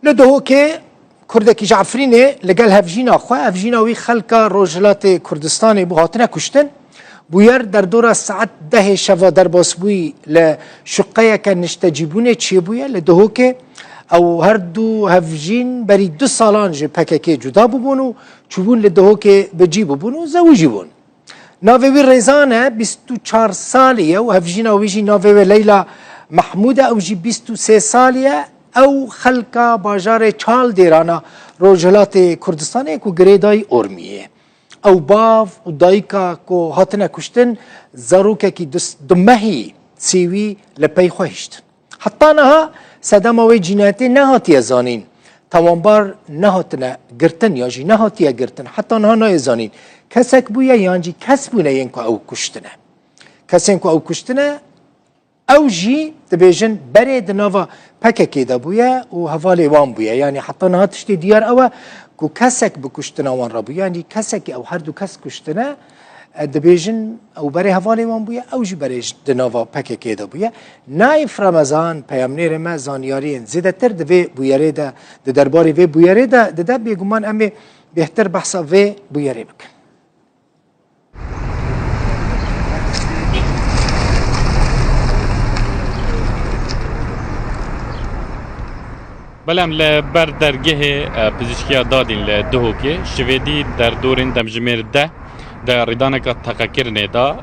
لدهوكي كردكي جعفريني لقال هفجينا أخوة هفجينا وي خلقا روجلات كردستاني بغاتنا كشتن بوير در دورا ساعت 10 شفا در باسبوي لشقية كان نشتجيبونه تشيبويا لدهوكي او هردو هفجين بري 2 سالان جي بككي جدا ببونو چوبون لدهوكي بجيبو بونو زوجي بون ناوي وي ريزانه 24 ساليه وهفجينا ويجي ناوي وي ليلى محموده او جي 23 ساليه او خلقا باجار چال ديرانا روجلات كردستان كو غريداي اورميه او باف و دايكا كو هاتنا كشتن زاروكا كي دمهي سيوي لبي خوشت حتى نها سدما وی جنایتی نهاتی زانین توانبار نهاتنا گرتن یا جی نهاتی گرتن حتی نه نایزانین کسک بویا یانجی کس بونه ینکو او کشتنه کسین کو او کشتنه او جی دبیجن بره دناوا پککی دا بویا و حوالی وان بویا یعنی حتی نهاتشتی دیار او کو کسک بکشتنه وان را بویا یعنی کسکی او هر دو کس کشتنه دبیجن او برای حوالی وان بویا او جی برای دناوا پککی دا بویا نایف رمضان پیامنیر ما زانیاری زیده تر دوی بویاره دا درباری وی بویاره دا بیگمان امی بهتر بحثا وی بویاره بکن بلام لبر درگه پزشکی دادین لدهوکی شویدی در دورین دمجمیر ده در ریدانه که تقاکرنه دا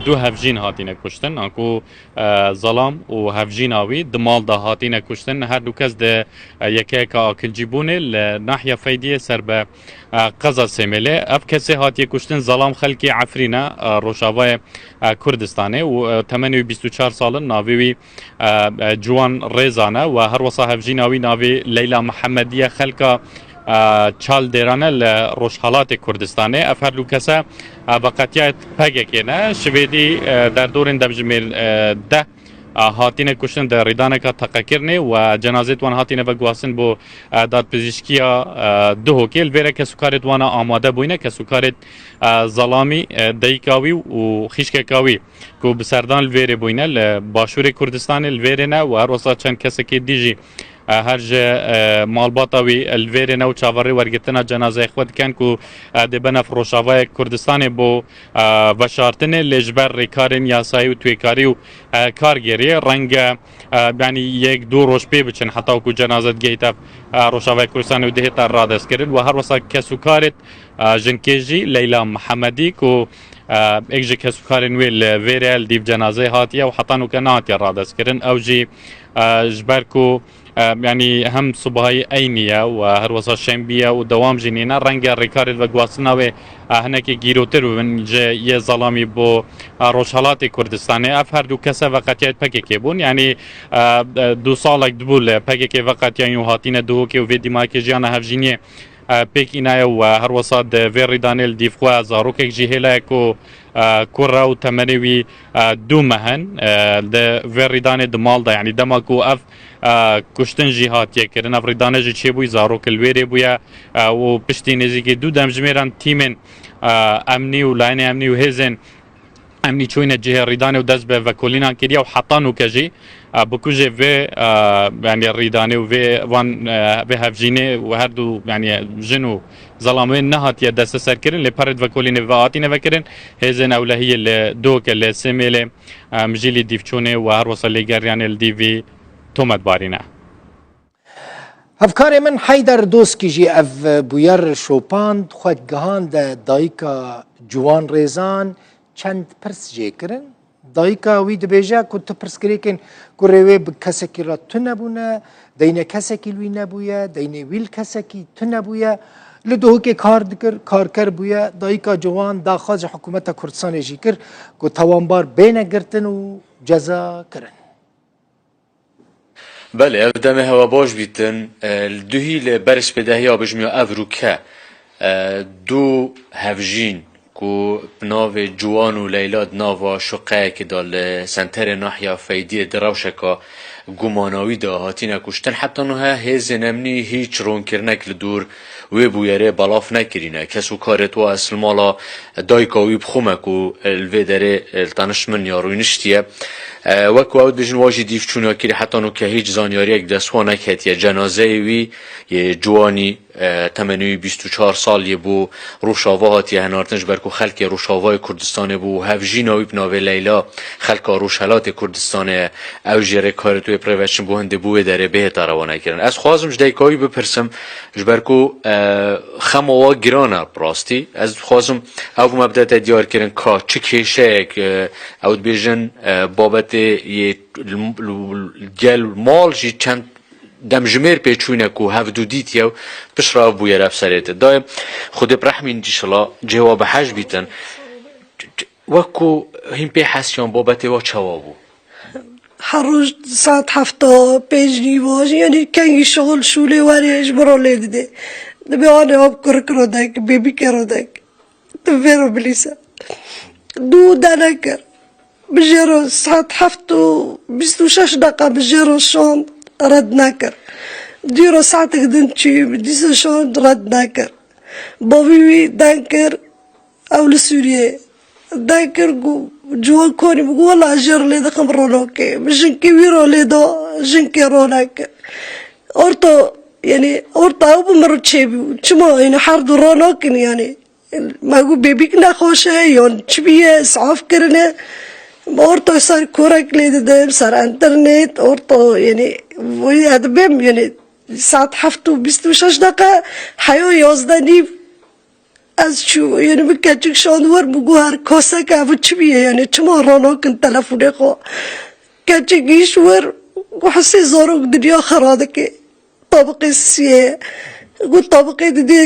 دو هفجین هاتینه کشتن انکو ظلام و هفجین آوی دمال دا هاتینه کشتن هر دو کس ده یکی که آکل جیبونه لناحیه فیدیه سر به قضا سمیله اف کسی هاتیه کشتن ظلام خلکی عفرینه روشاوای کردستانه و 24 سال ناوی جوان ریزانه و هر وصا هفجین آوی ناوی لیلا محمدیه خلکا چال دیرانه لروشحالات کردستانه افر لوکسا بقاتیات پگکینه شویدی در دورین دبجمیر ده هاتینه کشتن در ریدانه که تقاکرنه و جنازت وان هاتینه و گواسن بو داد پزشکیا دهوکی الویره که سکارت وانا آماده بوینه که سکارت ظلامی دیکاوی و خیشکاوی که بسردان الویره بوینه لباشور کردستان الویره نه و هر وسط چند کسی که دیجی هرج مالباتاوی الویره نو چاوری ورگتنا جنازه خود کن کو دبنا فروشاوای کردستان بو وشارتن لجبر ریکارن یاسایی و تویکاری و کارگیری رنگ یعنی یک دو روش پی بچن حتی کو جنازه گیتا روشاوای کردستان و دهتا رادس کردن و هر وسا کسو کارت جنکیجی لیلا محمدی کو اجي كسكارن ويل فيرال ديف جنازه هاتيه وحطانو كنات رادس كرن او جي جبركو يعني هم صباحي اينيه وهر وسا شنبيه ودوام جنينا رنگ ريكارد وغواسنا و هناك گيروتر من يه ظلامي بو روشالات كردستان افهر دو كسا وقتيات پكك بون يعني دو سالك دبول پكك وقت يعني هاتين دوكي و فيدي ماكي جانا هفجينيه پیک اینای و هر وسط وری دانیل دیفخوا زاروک جهلا کو کورا و تمنوی دو مهن د وری دانیل دمال دا یعنی دما کو اف کشتن جهات یک کرن وری دانیل چه بوی زاروک الویری بویا و پشتی نزدیک دو دمجمیران تیمن امنی و لاین امنی و هزن امنی چوین جه ریدانه و دست به وکولینا کردیا و حطانو کجی بکوجه و يعني الريداني وان هفجينه وهر دو يعني جنو ظلامين نهات يا دست سركرن لبرد وكولين واتين فكرن هزن اولهيه لدوك لسميله مجيلي ديفچونه وهر وصل لجريان الديفي تومت بارينا افکار من حیدر دوست کیجی اف بویر شوپاند خود گهان ده دایکا جوان ریزان چند پرس جه کرن دایکا وی دبیجا که تو پرس کری کن که روی بکسکی را تو نبونه دینه کسکی لوی نبویا دینه ویل کسکی تو نبویا لدوه که کار کر بویا دایکا جوان داخواز حکومت کردستان جی کر که توانبار بینه گرتن و جزا کرن بله افدامه هوا باش بیتن دوهی لبرش بدهی آبجمیو افروکه دو هفجین کو بناو جوان و لیلاد ناوا شقه که دال سنتر ناحیه فیدی دراوشکا گماناوی دا هاتین کشتن حتی نوها هیز نمنی هیچ رون کرنک لدور وی بویره بلاف نکرینه کسو کارت و اصل مالا دایکاوی بخومک و الوی داره التانش من یاروی نشتیه وەکو ئەو دژن واژی دیف چوونە کری حتا و کە هیچ زانیاریەک دەسوا نەکەتیە جەنازەیەوی جوانی تەمەنوی 24 ساڵی بوو ڕووشاوا هاتیە هەناردنش بەرکو خەلکی ڕووشاوای کوردستانی بوو هەڤژینەوەی بناوێ لەیلا خەلکا ڕووشەلاتی کوردستانێ ئەو ژێرە کارێتوێ پرێڤەچن بۆ هەندێ بووێ دەرێ بێتە ڕەوانەکردن ئەس خوازم ji دەیکاوی بپرسم ji بەرکو خەمەوە گرانە بڕاستی ئەس خوازم ئەو بوومە بدەتە دیارکردن کا چ کێشەیەک ئەو دبێژن بابەتێ گەل ماڵژی چەند دەمژمێر پێچوونەک و هەڤدوودیتیە و پشراو بوویە رەفسەرێتە دایم خودێ برەحمین دیشڵا جێوا بە حەش بیتن وەکو هین پێ حەسیان بابەتێوە چاوا بوو هر روز ساعت 7 نیواز یعنی کنگی شغل شوله واریش برو لیده دبی آن آب کرو دک بیبی کرو دک دبیرو بلیسه دو دانه کر بجرو ساعت 7:26 بجرو شون رد نکر دیرو ساعت کدن چی دیس شون رد نکر باوی دنکر اول سوریه دنکر گو جوان کنی بگو والله جر لیده خم روناکه جنکی ویرو لیده جنکی روناکه orta yani orta او بمرو چه بیو چما yani هر دو روناکن yani مگو ببیک نخوشه یا چی بیه صاف کرنه orta سر کورک لیده دیم سر انترنت orta yani وی ادبیم yani saat 7:26 حیو 11 از چو یعنی بکچک شانور بگو هر کاسه که او چی بیه یعنی چما رانا کن تلفونه خو کچکیش ور گو حسی زاروک دنیا خراده که طبقه سیه گو طبقه دیدی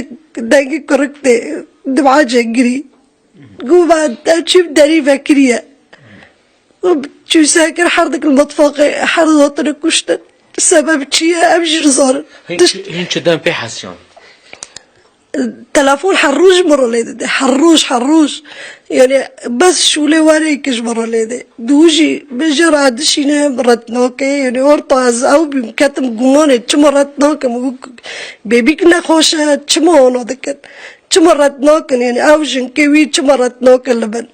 دنگی کرکته دمعه جنگری گو بعد چیب داری فکریه گو چو ساکر حردک المطفاقه حرداتنا کشتن سبب چیه امجر زارن هین چه دم پی حسیان تلفون حروج مرة ليده حروج يعني بس شو لي واريكش مرة ليده دوجي بجر عدشينه مرتناكه يعني ورطاز او بمكتم قمانه چه مرتناكه بيبيك نخوشه چه مهانا دكن چه مرتناكن يعني او جنكوي چه مرتناكه لبن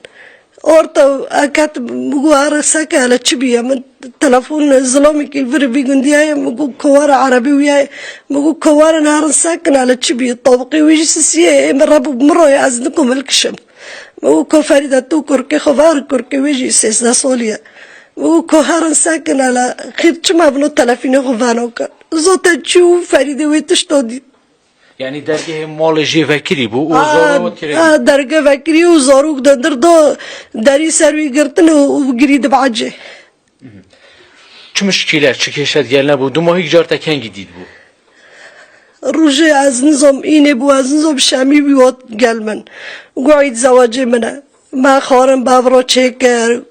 orta akat mugu arasaka على تشبيه من تلفون ظلامي كيفر بيجون دياي مجو كوار عربي وياي مجو كوار نهار ساكن على تشبيه طبقي ويجي سيسيه مرابو مرة يعزنكم الكشم مجو كفاريدا تو كركي خبار كركي ويجي سيسنا صوليا مجو كوهار ساكن على خير تشما بنو تلفين غفانوكا زوتا تشو فريدة ويتشتودي يعني درجه مال جيفكري بو وزارو كري درجه فكري وزاروك دندر دو داري سروي قرتن وبقريد بعجه چه مشكله چه كيشات گلنا بو دو ماهي جارتا كان جديد بو روجي از نظام اینه بو از نظام شامی بیوات گل من قاعد زواجه منه ما خارم باورا چکر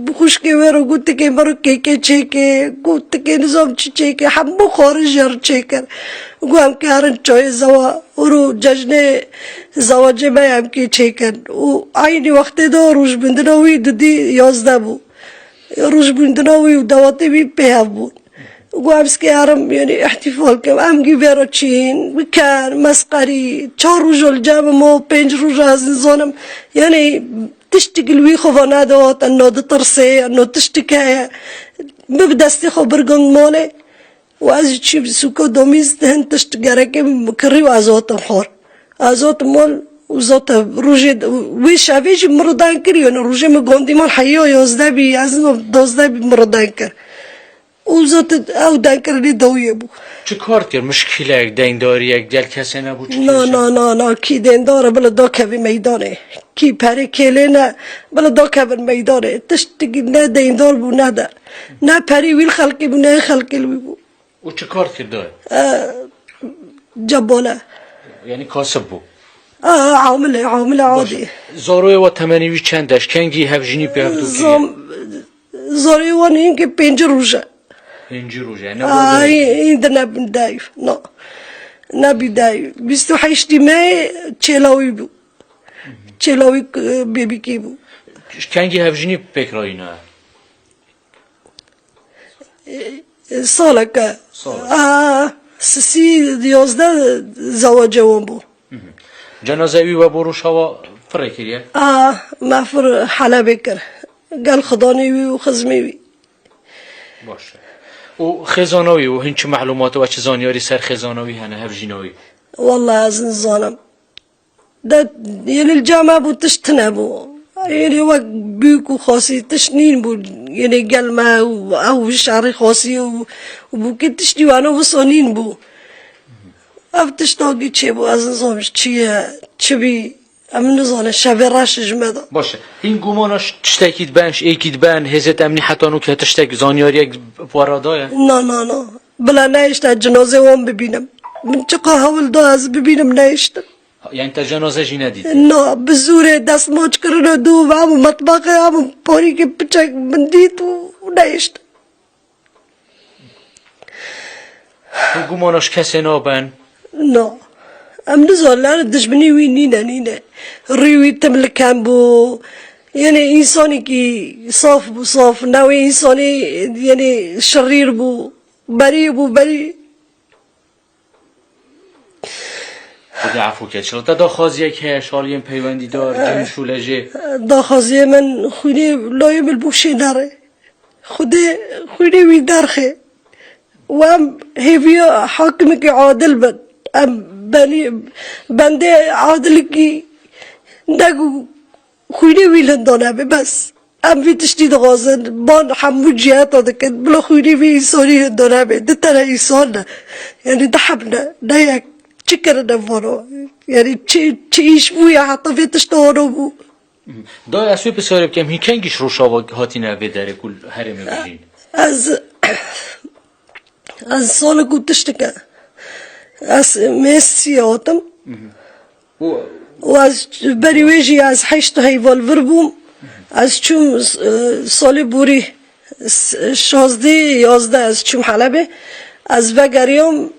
بخوش که ورو گوته که مرو که چکه گوته که نظام چکه همو خارج جر چکر گو هم که هرن چای زوا ورو ججن زواجه ما هم که چکن و عینی وقت دا روش بندناوی دودی 11 بو روش بندناوی و دواته بی پیاف بود گو همس که هرم یعنی احتفال کم هم گی ورا چین بکن مسقری 4 روز الجامع ما 5 روز از نظام یعنی تشتكي الوي خوفا نادوت انو دطرسي انو تشتكي ببدستي خو برقن مالي وازي تشيب سوكو دوميز دهن تشتكي راكي مكري وازوت مخور ازوت مال وزوت روجي وي شافيجي مردان كري انا روجي مقوندي مال حيو يوزدا بي ازنو دوزدا بي مردان كر وزوت او دانكر لي دويه بو چه کار کرد مشکله دینداری دل کسی نبود نه کی دینداره بلا دا کوی میدانه کی پره کله نه بلا دا کوی میدانه تشتگی نه دیندار بو نه ده نه پری ویل خلقی بو نه خلقی بو و چه کار کرد داره جباله یعنی کاسب بو عامله عادی زاروی و تمنیوی چندش کنگی هفجینی به هفتو کریه زاروی و نه اینکه 5 روزه 5 روزه نه این ده نبیدایف نه نبیدایف 28 مای چلاوی بو چلاوی بیبی کی بو کنگی هفجینی بکرایی نه ساله که 11 زواجه وان بو جنازوی و بروش هوا فره کریه ما فر حلبه کر قال خداني وي وخزمي وي باشه و خزانوی و هنچ معلومات و چه زانیاری سر خزانوی هنه هفجینوی والله از نظانم ده يعني الجامعة بو تشتنا بو يعني وقت بيكو خاصي تشنين بو يعني قلمة أو شعري خاصي وبو كنت تشتي وانا وصانين بو أف تشتاقي چه بو از نظامش چه بي أم نظانه شبه راش جمده باشه این گماناش تشتکید بنش ایکید بن هزت امنی حتی نو که تشتک زانیاری یک وارادایه نه بلا نایشت جنازه وام ببینم من چقا حول دا از ببینم نایشت یعنی تا جنازه جی ندید نه بزوره دست موچ کرنه دو و همو مطبقه همو پاری که پچک من دید و نایشت تو گماناش کسی نابن نه ام نزال لانه دشمنی وی نینه ریوی تملک هم بو يعني إنساني كي صاف بو صاف ناوي إنساني يعني شرير بو بري خدا عفو کرد چرا تا خازیه که شالیم پیوندی دار جمشو لجه دا خازي من خويني لايم البوشي داره خويني وي دارخي وام هيفيا حاكمك عادل بن ام بندي عادل كي ناقو خويني وي لندانا بس ام في تشتي غازن بان حمو جهات هذاك بلا خويني في انساني لندانا دتنا انسان يعني دحبنا دايك چكرنا فورو يعني چيش بويا حتى في تشتهارو بو دا اسوی بسیاری بکم هی کنگیش روشا هاتی نوه داره کل هرمی بجین از سال كنت تشتكى از ميسي هاتم واز بريويجي از حيشت هيفال فربوم از چوم سال بوري 11 از چوم حلبه از وگريوم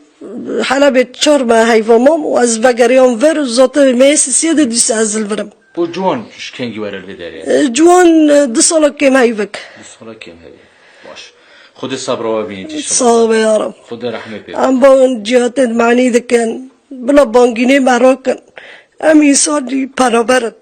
حلبه 4 ما هيفامم واز وگريوم ور زات ميسي سيده ديس از الفرم بو جوان کنگی ورل داره جوان 2 سال كم هيفك 2 سال کم هیوی باش خود صبر و بینید صعب يا رب خود رحمه بید ام بان جهات معني دكان بلا بانگيني مراكن ام انسان برابر